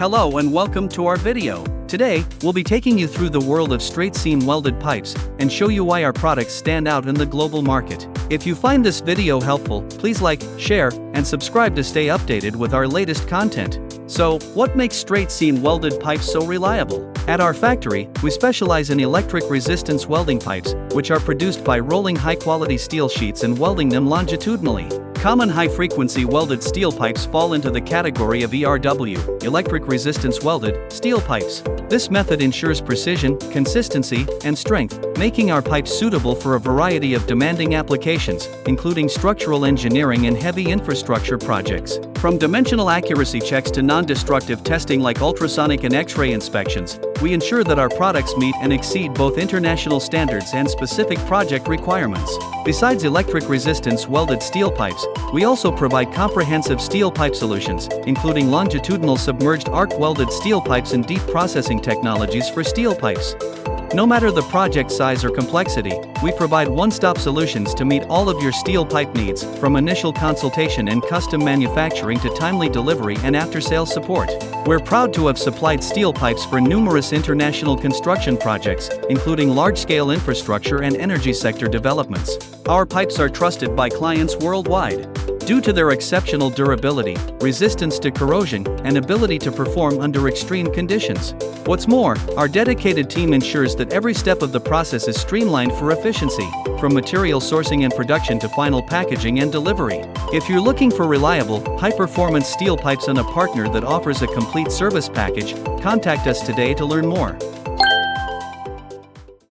Hello and welcome to our video. Today, we'll be taking you through the world of straight seam welded pipes and show you why our products stand out in the global market. If you find this video helpful, please like, share, and subscribe to stay updated with our latest content. So, what makes straight seam welded pipes so reliable? At our factory, we specialize in electric resistance welding pipes, which are produced by rolling high-quality steel sheets and welding them longitudinally. Common high-frequency welded steel pipes fall into the category of ERW, electric resistance welded, steel pipes. This method ensures precision, consistency, and strength, making our pipes suitable for a variety of demanding applications, including structural engineering and heavy infrastructure projects. From dimensional accuracy checks to non-destructive testing like ultrasonic and X-ray inspections, we ensure that our products meet and exceed both international standards and specific project requirements. Besides electric resistance welded steel pipes, we also provide comprehensive steel pipe solutions, including longitudinal submerged arc welded steel pipes and deep processing technologies for steel pipes. No matter the project size or complexity, we provide one-stop solutions to meet all of your steel pipe needs, from initial consultation and custom manufacturing to timely delivery and after-sales support. We're proud to have supplied steel pipes for numerous international construction projects, including large-scale infrastructure and energy sector developments. Our pipes are trusted by clients worldwide due to their exceptional durability, resistance to corrosion, and ability to perform under extreme conditions. What's more, our dedicated team ensures that every step of the process is streamlined for efficiency, from material sourcing and production to final packaging and delivery. If you're looking for reliable, high-performance steel pipes and a partner that offers a complete service package, contact us today to learn more.